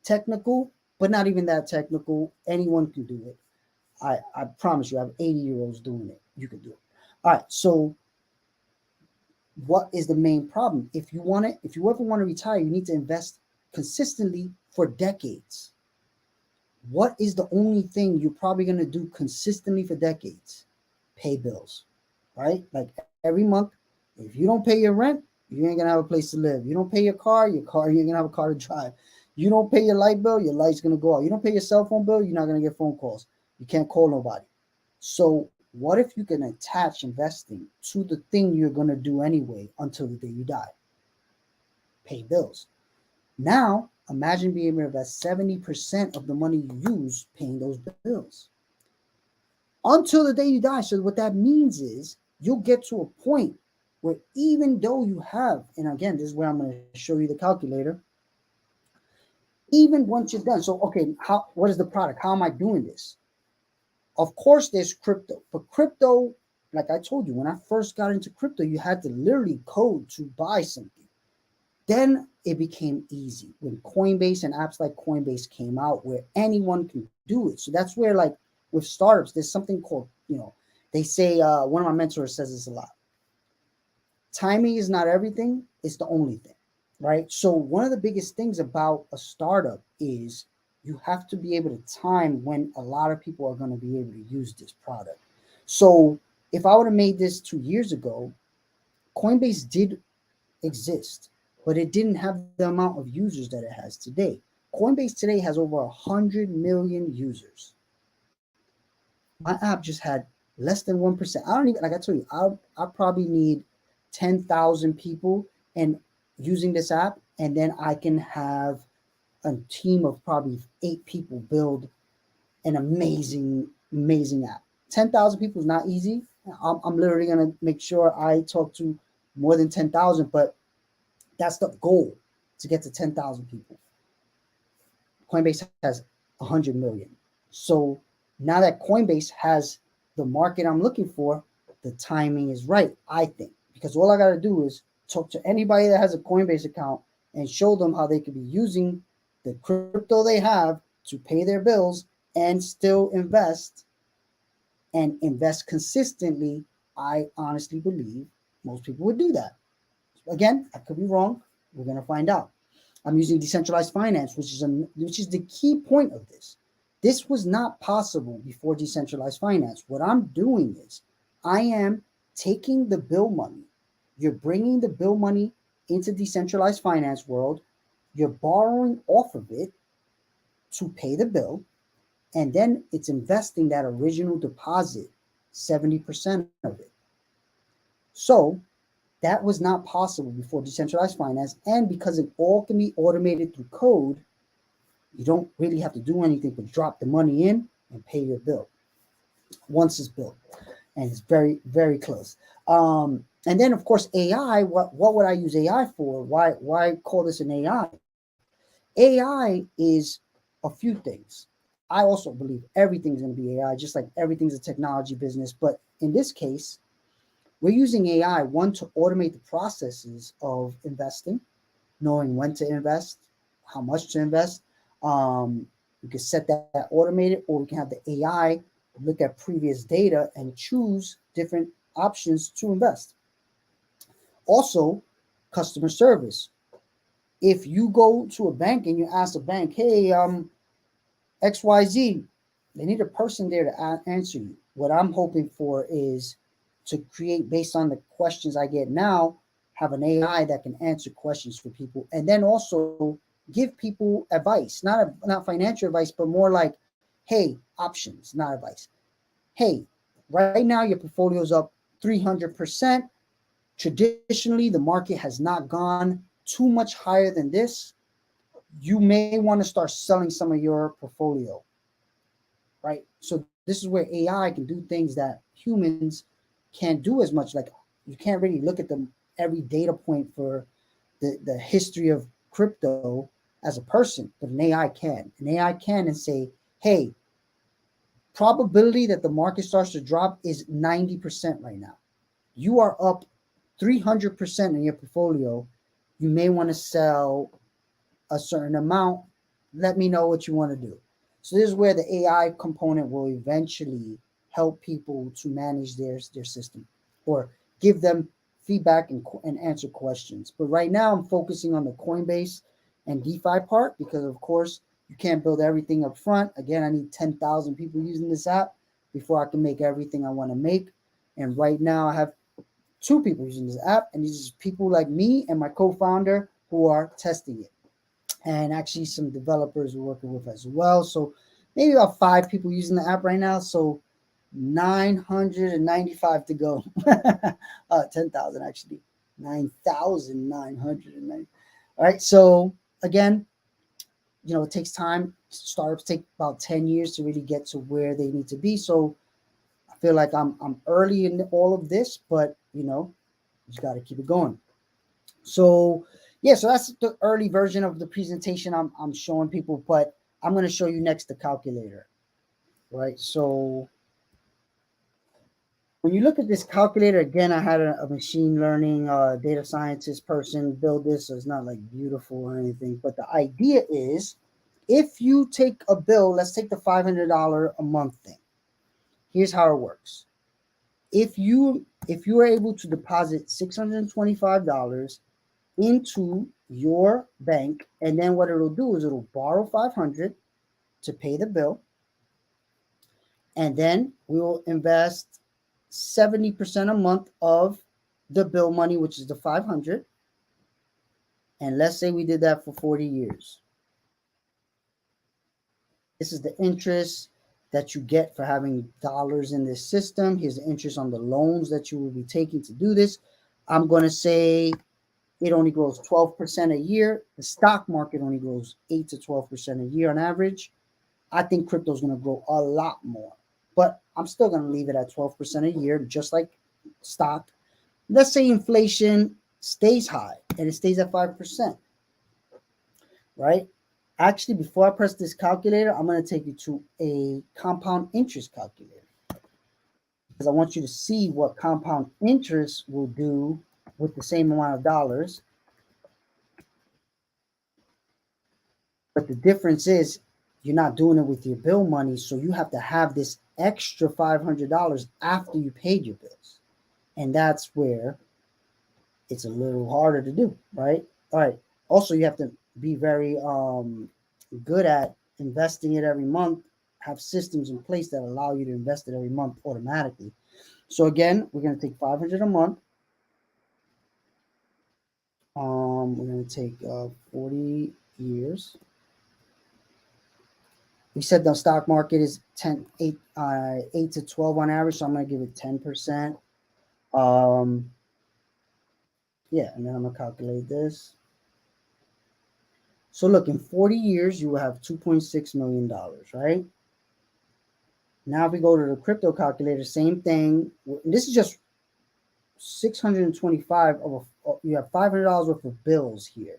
technical, but not even that technical. Anyone can do it. I promise you, I have 80-year-olds doing it. You can do it. All right. So what is the main problem? If you ever want to retire, you need to invest consistently for decades. What is the only thing you're probably going to do consistently for decades? Pay bills, right? Like every month, if you don't pay your rent, you ain't gonna have a place to live. You don't pay your car, you ain't gonna have a car to drive. You don't pay your light bill, your light's gonna go out. You don't pay your cell phone bill, you're not gonna get phone calls. You can't call nobody. So what if you can attach investing to the thing you're gonna do anyway until the day you die? Pay bills. Now imagine being able to invest 70% of the money you use paying those bills until the day you die. So what that means is you'll get to a point where, even though you have, and again, this is where I'm going to show you the calculator, even once you're done. So, okay, what is the product? How am I doing this? Of course, there's crypto. But crypto, like I told you, when I first got into crypto, you had to literally code to buy something. Then it became easy when Coinbase and apps like Coinbase came out where anyone can do it. So that's where, like, with startups, there's something called, they say, one of my mentors says this a lot. Timing is not everything, it's the only thing, right? So one of the biggest things about a startup is you have to be able to time when a lot of people are going to be able to use this product. So if I would have made this 2 years ago, Coinbase did exist, but it didn't have the amount of users that it has today. Coinbase today has over 100 million users. My app just had less than 1%. I don't even, like I told you, I probably need 10,000 people and using this app, and then I can have a team of probably 8 people build an amazing app. 10,000 people is not easy. I'm literally going to make sure I talk to more than 10,000, but that's the goal, to get to 10,000 people. Coinbase has 100 million. So now that Coinbase has the market I'm looking for, the timing is right, I think. Because all I got to do is talk to anybody that has a Coinbase account and show them how they could be using the crypto they have to pay their bills and still invest, and invest consistently. I honestly believe most people would do that. Again, I could be wrong. We're going to find out. I'm using decentralized finance, which is the key point of this. This was not possible before decentralized finance. What I'm doing is I am taking the bill money. You're bringing the bill money into decentralized finance world. You're borrowing off of it to pay the bill, and then it's investing that original deposit, 70% of it. So that was not possible before decentralized finance. And because it all can be automated through code, You don't really have to do anything but drop the money in and pay your bill once it's built, and it's very very close. And then of course AI. What would I use AI for? Why call this an AI? AI is a few things. I also believe everything's going to be AI, just like everything's a technology business. But in this case, we're using AI, one, to automate the processes of investing, knowing when to invest, how much to invest. We can set that automated, or we can have the AI look at previous data and choose different options to invest. Also, customer service. If you go to a bank and you ask a bank, hey, XYZ, they need a person there to answer you. What I'm hoping for is to create, based on the questions I get now, have an AI that can answer questions for people, and then also give people advice, not financial advice, but more like, hey, options, not advice. Hey, right now your portfolio's up 300%. Traditionally, the market has not gone too much higher than this. You may want to start selling some of your portfolio, right? So this is where AI can do things that humans can't do as much. Like, you can't really look at the every data point for the history of crypto as a person, but an AI can. An AI can and say, hey, probability that the market starts to drop is 90% right now. You are up 300% in your portfolio. You may want to sell a certain amount. Let me know what you want to do. So this is where the AI component will eventually help people to manage their system, or give them feedback and answer questions. But right now I'm focusing on the Coinbase and DeFi part, because of course you can't build everything up front. Again, I need 10,000 people using this app before I can make everything I want to make. And right now I have two people using this app, and these are people like me and my co-founder who are testing it, and actually some developers we're working with as well. So maybe about 5 people using the app right now. So 995 to go. 10,000 actually. 9,990. All right. So again, it takes time. Startups take about 10 years to really get to where they need to be. So I feel like I'm early in all of this, but you just got to keep it going. So yeah, so that's the early version of the presentation I'm showing people, but I'm going to show you next the calculator, right? So when you look at this calculator, again, I had a machine learning data scientist person build this, so it's not like beautiful or anything, but the idea is, if you take a bill, let's take the $500 a month thing. Here's how it works. If you are able to deposit $625 into your bank, and then what it'll do is it'll borrow 500 to pay the bill, and then we will invest 70% a month of the bill money, which is the 500. And let's say we did that for 40 years. This is the interest that you get for having dollars in this system. Here's the interest on the loans that you will be taking to do this. I'm going to say it only grows 12% a year. The stock market only grows 8 to 12% a year on average. I think crypto is going to grow a lot more, but I'm still going to leave it at 12% a year, just like stock. Let's say inflation stays high and it stays at 5%, right? Actually, before I press this calculator, I'm going to take you to a compound interest calculator, because I want you to see what compound interest will do with the same amount of dollars. But the difference is, you're not doing it with your bill money, so you have to have this extra $500 after you paid your bills. And that's where it's a little harder to do, right? All right. Also, you have to be very good at investing it every month, have systems in place that allow you to invest it every month automatically. So again, we're going to take 500 a month. We're going to take 40 years. We said the stock market is 8 to 12 on average, so I'm going to give it 10%. Yeah, and then I'm going to calculate this. So look, in 40 years, you will have $2.6 million, right? Now, if we go to the crypto calculator, same thing. This is just 625 of you have $500 worth of bills here.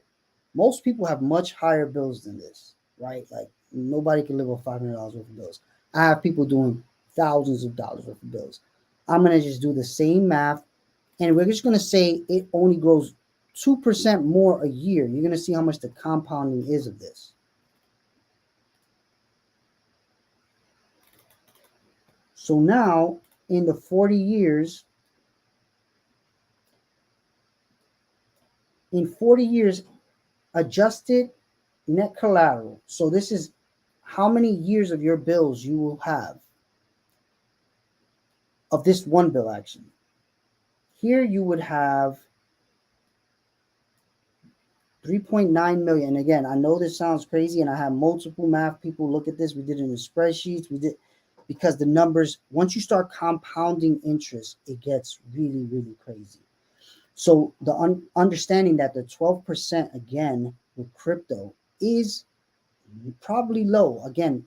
Most people have much higher bills than this, right? Like nobody can live with $500 worth of bills. I have people doing thousands of dollars worth of bills. I'm gonna just do the same math, and we're just gonna say it only grows 2% more a year. You're gonna see how much the compounding is of this. So now, in the 40 years, in 40 years, adjusted net collateral. So this is how many years of your bills you will have of this one bill actually. Here you would have 3.9 million. And again, I know this sounds crazy and I have multiple math people look at this. We did it in the spreadsheets. We did because the numbers, once you start compounding interest, it gets really, really crazy. So the understanding that the 12% again with crypto is probably low. Again,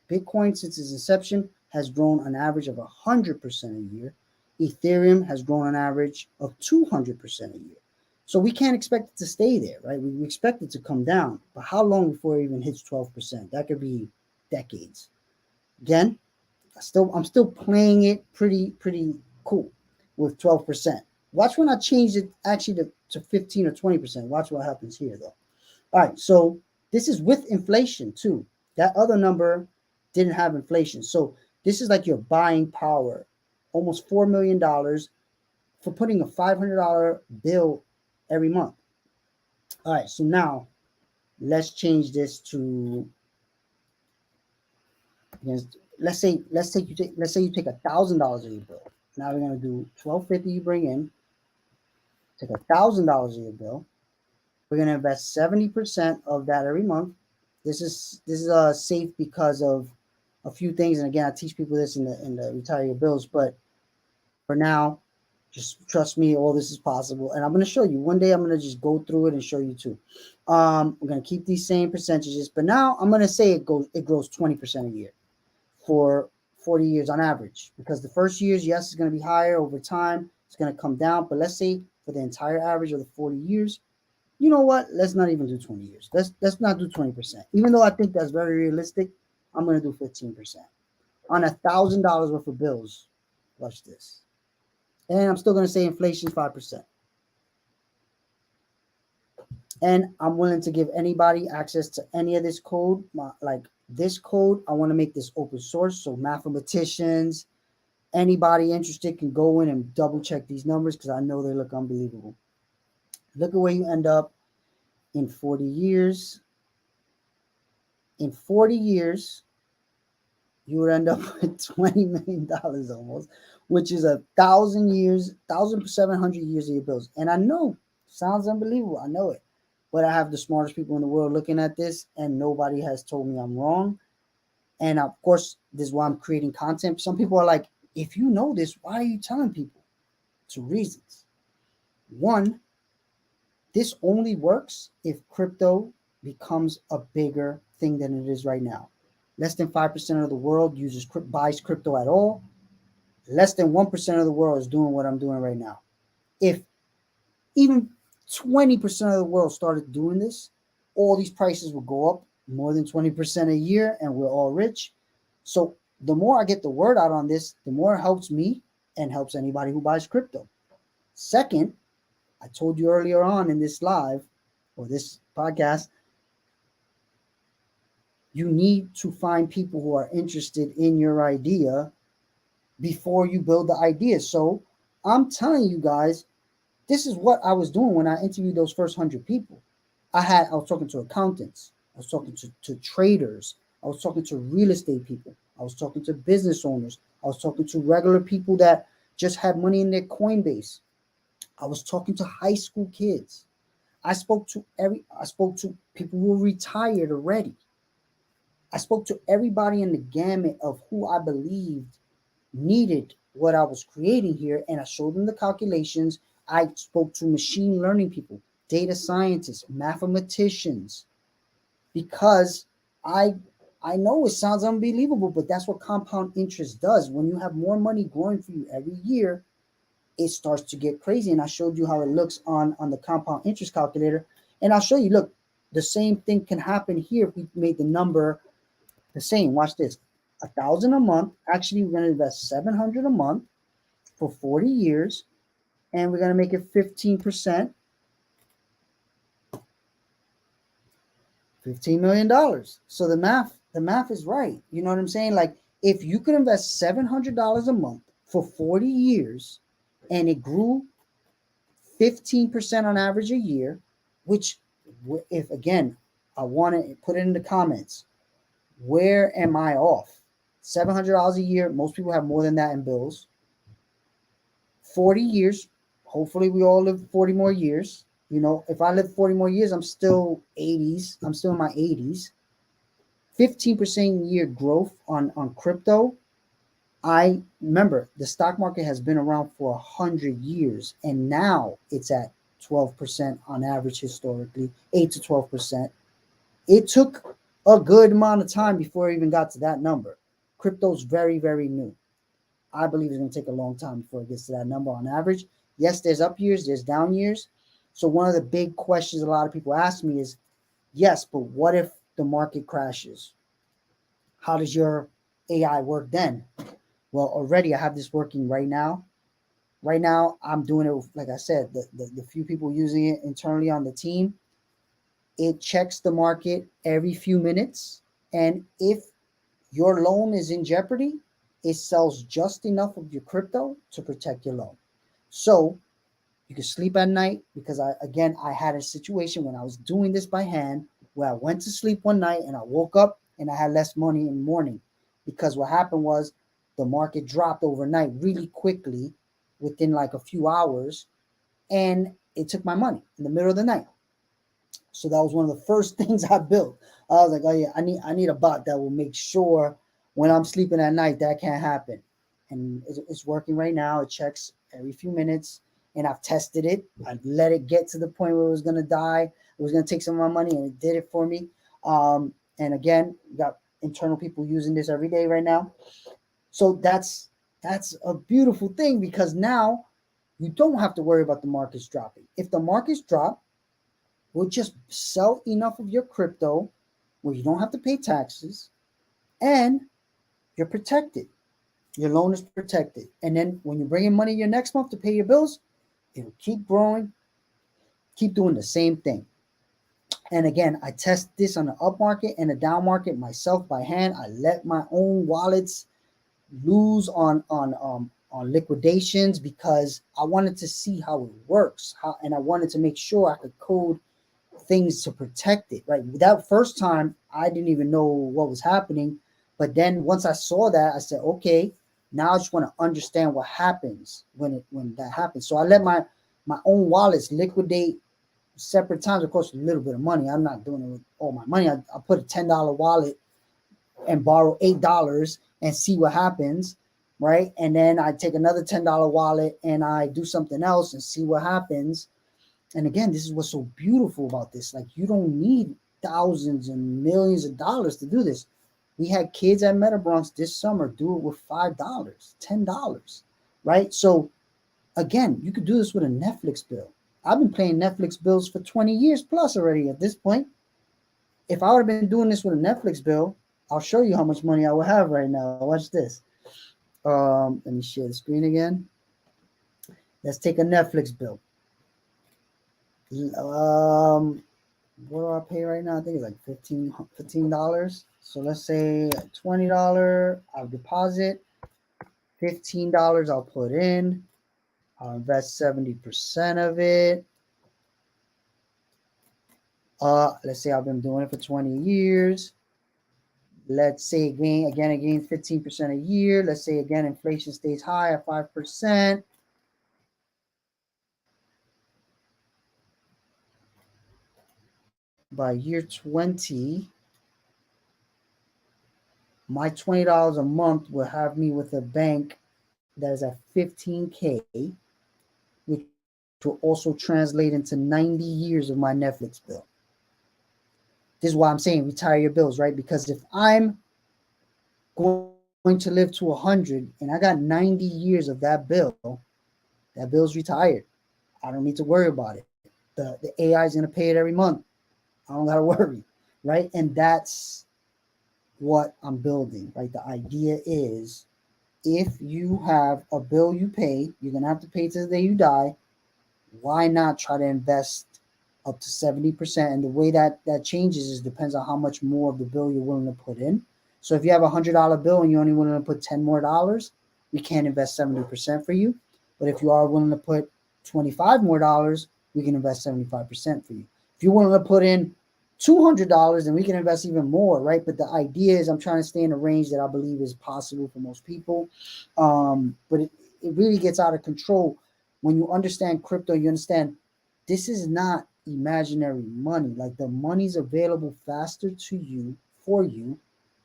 Bitcoin, since its inception, has grown an average of 100% a year. Ethereum has grown an average of 200% a year. So we can't expect it to stay there, right? We expect it to come down. But how long before it even hits 12%? That could be decades. Again, I'm still playing it pretty cool with 12%. Watch when I change it actually to 15 or 20%. Watch what happens here though. All right, so this is with inflation too. That other number didn't have inflation. So this is like your buying power, almost $4 million for putting a $500 bill every month. All right, so now let's change this to let's say you take $1,000 of your bill. Now we're gonna do 1250 you bring in, take $1,000 of your bill. We're gonna invest 70% of that every month. This is safe because of a few things, and again, I teach people this in the retire your bills. But for now, just trust me, all this is possible, and I'm gonna show you. One day, I'm gonna just go through it and show you too. I'm gonna keep these same percentages, but now I'm gonna say it grows 20% a year for 40 years on average. Because the first years, yes, it's gonna be higher over time. It's gonna come down, but let's say for the entire average of the 40 years, you know what? Let's not even do 20 years. Let's not do 20%. Even though I think that's very realistic, I'm gonna do 15% on $1,000 worth of bills. Watch this, and I'm still gonna say inflation 5%. And I'm willing to give anybody access to any of this code. Like this code, I want to make this open source, so mathematicians, anybody interested can go in and double check these numbers because I know they look unbelievable. Look at where you end up in 40 years. In 40 years, you would end up with $20 million almost, which is 1,000 years, 1,700 years of your bills. And I know, sounds unbelievable. I know it. But I have the smartest people in the world looking at this, and nobody has told me I'm wrong. And of course, this is why I'm creating content. Some people are like, if you know this, why are you telling people? Two reasons. One, this only works if crypto becomes a bigger thing than it is right now. Less than 5% of the world buys crypto at all. Less than 1% of the world is doing what I'm doing right now. If even 20% of the world started doing this, all these prices will go up more than 20% a year and we're all rich. So the more I get the word out on this, the more it helps me and helps anybody who buys crypto. Second, I told you earlier on in this live or this podcast, you need to find people who are interested in your idea before you build the idea. So I'm telling you guys, this is what I was doing when I interviewed those first 100 people. I was talking to accountants, I was talking to traders, I was talking to real estate people, I was talking to business owners, I was talking to regular people that just had money in their Coinbase. I was talking to high school kids. I spoke to people who were retired already. I spoke to everybody in the gamut of who I believed needed what I was creating here, and I showed them the calculations. I spoke to machine learning people, data scientists, mathematicians, because I I know it sounds unbelievable, but that's what compound interest does. When you have more money growing for you every year, it starts to get crazy. And I showed you how it looks on the compound interest calculator. And I'll show you, look, the same thing can happen here if we made the number the same. Watch this. 1,000 a month. Actually, we're gonna invest 700 a month for 40 years, and we're gonna make it 15%, $15 million. So the math is right. You know what I'm saying? Like, if you could invest $700 a month for 40 years and it grew 15% on average a year, which, if again, I want to put it in the comments, where am I off? $700 a year. Most people have more than that in bills. 40 years. Hopefully, we all live 40 more years. You know, if I live 40 more years, I'm still 80s. I'm still in my 80s. 15% year growth on crypto. I remember the stock market has been around for 100 years, and now it's at 12% on average historically, 8 to 12%. It took a good amount of time before it even got to that number. Crypto's very, very new. I believe it's going to take a long time before it gets to that number on average. Yes, there's up years, there's down years. So one of the big questions a lot of people ask me is, yes, but what if the market crashes? How does your AI work then? Well, already I have this working right now. Right now, I'm doing it, like I said, the few people using it internally on the team, it checks the market every few minutes. And if your loan is in jeopardy, it sells just enough of your crypto to protect your loan. So you can sleep at night, because I had a situation when I was doing this by hand where I went to sleep one night and I woke up and I had less money in the morning, because what happened was the market dropped overnight really quickly within like a few hours, and it took my money in the middle of the night. So that was one of the first things I built. I was like, oh yeah, I need a bot that will make sure when I'm sleeping at night that can't happen. And it's working right now. It checks every few minutes, and I've tested it. I let it get to the point where it was gonna die. It was gonna take some of my money, and it did it for me. And again, we got internal people using this every day right now. So that's a beautiful thing, because now you don't have to worry about the markets dropping. If the markets drop, we'll just sell enough of your crypto where you don't have to pay taxes, and you're protected. Your loan is protected. And then when you bring in money your next month to pay your bills, it'll keep growing, keep doing the same thing. And again, I test this on the up market and the down market myself by hand. I let my own wallets lose on liquidations, because I wanted to see how it works. And I wanted to make sure I could code things to protect it. Right. That first time, I didn't even know what was happening. But then once I saw that, I said, okay, now I just want to understand what happens when that happens. So I let my own wallets liquidate separate times. Of course, a little bit of money. I'm not doing it with all my money. I put a $10 wallet and borrow $8 and see what happens, right? And then I take another $10 wallet and I do something else and see what happens. And again, this is what's so beautiful about this. Like, you don't need thousands and millions of dollars to do this. We had kids at Metabronx this summer do it with $5, $10, right? So again, you could do this with a Netflix bill. I've been paying Netflix bills for 20 years plus already at this point. If I would have been doing this with a Netflix bill, I'll show you how much money I would have right now. Watch this. Let me share the screen again. Let's take a Netflix bill. What do I pay right now? I think it's like $15. So let's say $20 I'll deposit, $15 I'll put in, I'll invest 70% of it. Let's say I've been doing it for 20 years. Let's say again 15% a year. Let's say again inflation stays high at 5%. By year 20, my $20 a month will have me with a bank that is at 15K, which will also translate into 90 years of my Netflix bill. This is why I'm saying retire your bills, right? Because if I'm going to live to 100 and I got 90 years of that that bill's retired. I don't need to worry about it. The AI is going to pay it every month. I don't got to worry, right? And that's what I'm building, right? The idea is if you have a bill you pay, you're going to have to pay to the day you die. Why not try to invest up to 70%? And the way that that changes is depends on how much more of the bill you're willing to put in. So if you have $100 bill and you're only willing to put 10 more dollars, we can't invest 70% for you. But if you are willing to put 25 more dollars, we can invest 75% for you. If you're willing to put in $200, then we can invest even more, right? But the idea is I'm trying to stay in a range that I believe is possible for most people. But it really gets out of control when you understand crypto. You understand this is not imaginary money. Like the money's available faster to you for you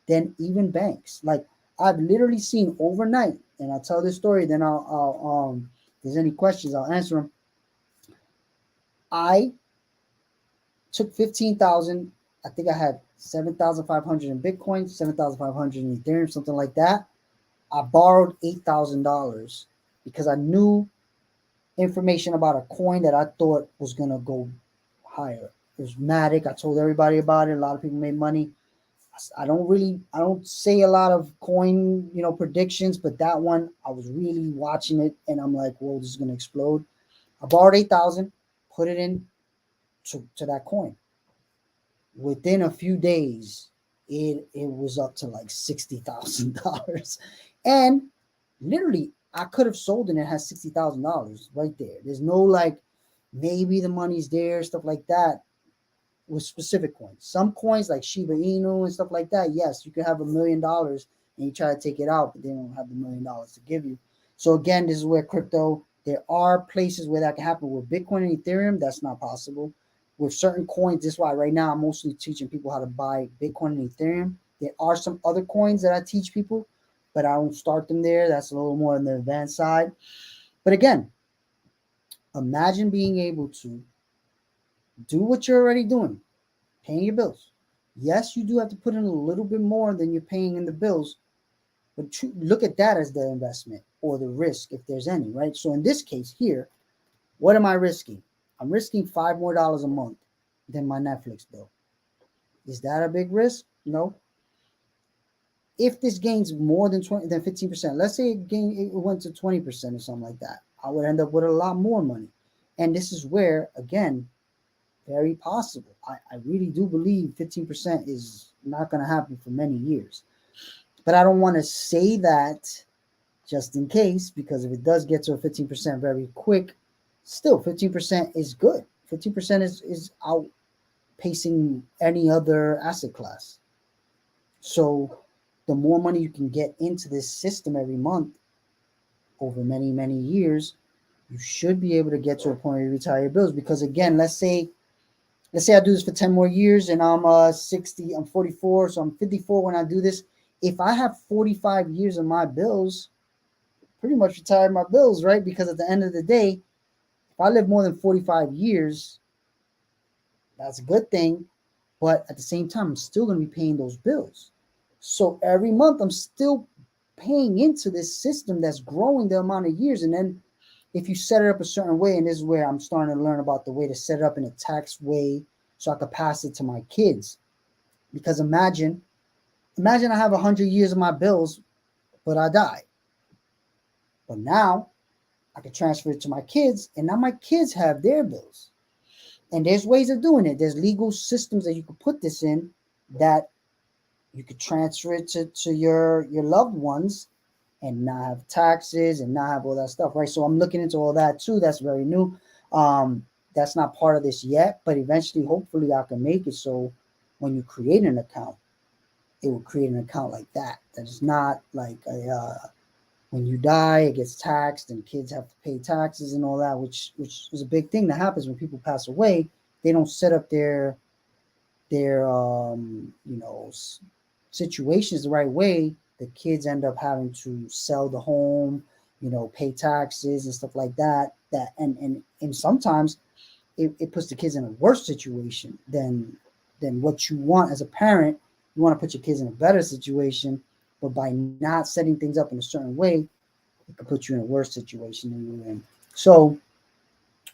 than even banks. Like I've literally seen overnight, and I'll tell this story. Then if there's any questions, I'll answer them. I took 15,000. I think I had 7,500 in Bitcoin, 7,500 in Ethereum, something like that. I borrowed $8,000 because I knew information about a coin that I thought was gonna go higher. It was Matic. I told everybody about it. A lot of people made money. I don't say a lot of coin, predictions, but that one I was really watching it, and I'm like, whoa, this is gonna explode. I borrowed 8,000, put it in to that coin. Within a few days, it was up to like $60,000, and literally I could have sold it and it has $60,000 right there. There's no like maybe the money's there, stuff like that with specific coins. Some coins like Shiba Inu and stuff like that, yes, you can have $1 million and you try to take it out, but they don't have the $1 million to give you. So again, this is where crypto, there are places where that can happen. With Bitcoin and Ethereum, that's not possible. With certain coins, this is why right now I'm mostly teaching people how to buy Bitcoin and Ethereum. There are some other coins that I teach people, but I don't start them there. That's a little more on the advanced side. But again, imagine being able to do what you're already doing, paying your bills. Yes, you do have to put in a little bit more than you're paying in the bills, but look at that as the investment or the risk if there's any, right? So in this case here, what am I risking? I'm risking $5 more a month than my Netflix bill. Is that a big risk? No. If this gains more than 15%, let's say it went to 20% or something like that, I would end up with a lot more money. And this is where, again, very possible. I really do believe 15% is not going to happen for many years. But I don't want to say that just in case, because if it does get to a 15% very quick, still 15% is good. 15% is outpacing any other asset class. So the more money you can get into this system every month over many, many years, you should be able to get to a point where you retire your bills. Because again, let's say I do this for 10 more years and I'm 60, I'm 44, so I'm 54 when I do this. If I have 45 years of my bills, pretty much retired my bills, right? Because at the end of the day, if I live more than 45 years, that's a good thing. But at the same time, I'm still going to be paying those bills. So every month, I'm still paying into this system that's growing the amount of years. And then if you set it up a certain way, and this is where I'm starting to learn about the way to set it up in a tax way so I could pass it to my kids. Because imagine I have 100 years of my bills, but I die. But now I can transfer it to my kids, and now my kids have their bills. And there's ways of doing it. There's legal systems that you could put this in that you could transfer it to your loved ones and not have taxes and not have all that stuff, right? So I'm looking into all that too. That's very new. That's not part of this yet, but eventually, hopefully, I can make it so when you create an account, it will create an account like that. That is not like when you die, it gets taxed, and kids have to pay taxes and all that, which is a big thing that happens when people pass away. They don't set up their situations the right way. The kids end up having to sell the home, pay taxes and stuff like that. And sometimes it puts the kids in a worse situation than then what you want as a parent, you want to put your kids in a better situation, but by not setting things up in a certain way, it could put you in a worse situation than you're in. So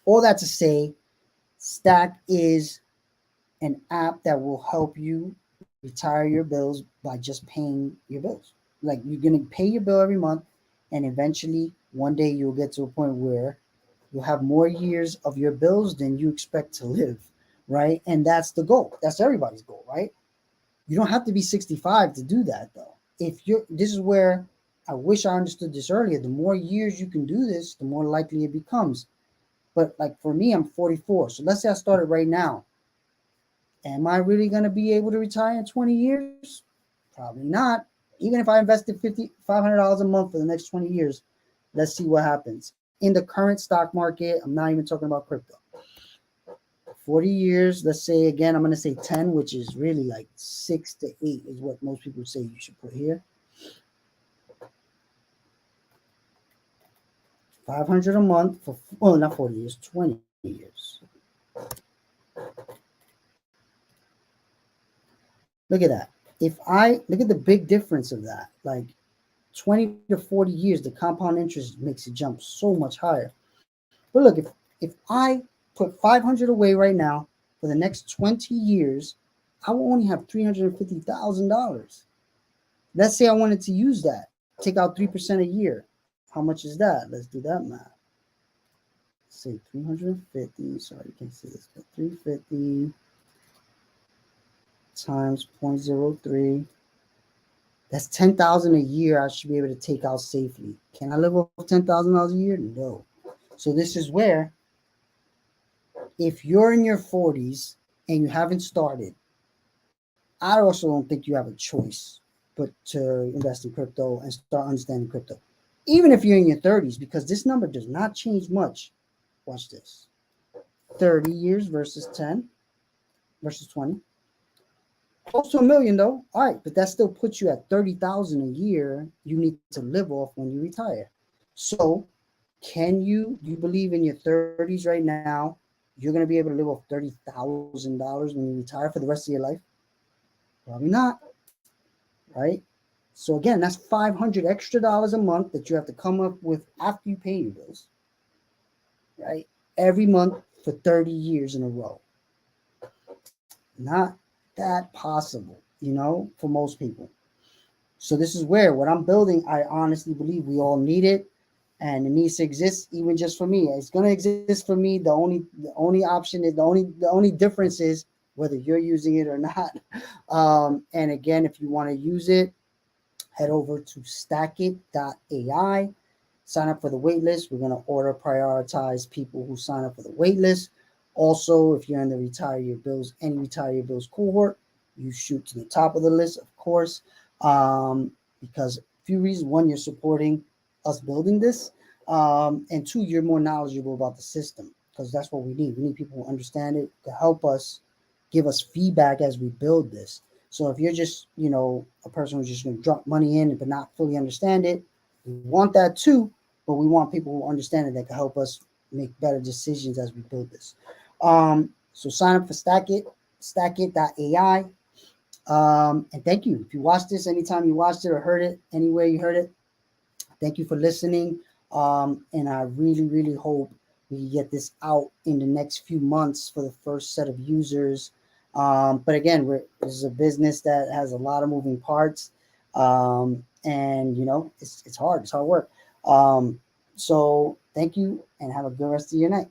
all that to say, Stack is an app that will help you retire your bills by just paying your bills. Like you're gonna pay your bill every month, and eventually one day you'll get to a point where you'll have more years of your bills than you expect to live, right? And that's the goal. That's everybody's goal, right? You don't have to be 65 to do that though. If you're this is where I wish I understood this earlier. The more years you can do this, the more likely it becomes. But like for me, I'm 44. So let's say I started right now. Am I really going to be able to retire in 20 years? Probably not. Even if I invested $500 a month for the next 20 years, let's see what happens. In the current stock market, I'm not even talking about crypto. 40 years, let's say again, I'm going to say 10, which is really like 6 to 8 is what most people say you should put here. 500 a month for, well, not 40 years, 20 years. Look at that. If I look at the big difference of that, like 20 to 40 years, the compound interest makes it jump so much higher. But look, if I put 500 away right now for the next 20 years, I will only have $350,000. Let's say I wanted to use that, take out 3% a year. How much is that? Let's do that math. Say 350. Sorry, you can't see this, but 350 times 0.03. That's 10,000 a year. I should be able to take out safely. Can I live off $10,000 a year? No. So this is where, if you're in your 40s and you haven't started, I also don't think you have a choice but to invest in crypto and start understanding crypto. Even if you're in your 30s, because this number does not change much. Watch this. 30 years versus 10 versus 20. Close to $1 million though. All right, but that still puts you at 30,000 a year you need to live off when you retire. So do you believe in your 30s right now you're going to be able to live off $30,000 when you retire for the rest of your life? Probably not, right? So again, that's 500 extra dollars a month that you have to come up with after you pay your bills, right? Every month for 30 years in a row. Not that possible, for most people. So this is where what I'm building, I honestly believe we all need it, and it needs to exist even just for me. It's going to exist for me. The only option is the only difference is whether you're using it or not. And again, if you want to use it, head over to stackit.ai. Sign up for the waitlist. We're going to order prioritize people who sign up for the waitlist. Also, if you're in the retire your bills cohort, you shoot to the top of the list, of course, because a few reasons. One, you're supporting us building this, and two, you're more knowledgeable about the system, because that's what we need. We need people who understand it to help us, give us feedback as we build this. So if you're just, a person who's just going to drop money in but not fully understand it, we want that too, but we want people who understand it that can help us make better decisions as we build this. So sign up for stackit.ai. And thank you. If you watched this, anytime you watched it or heard it, anywhere you heard it, thank you for listening. And I really, really hope we get this out in the next few months for the first set of users. But again, this is a business that has a lot of moving parts. And it's hard. It's hard work. So thank you and have a good rest of your night.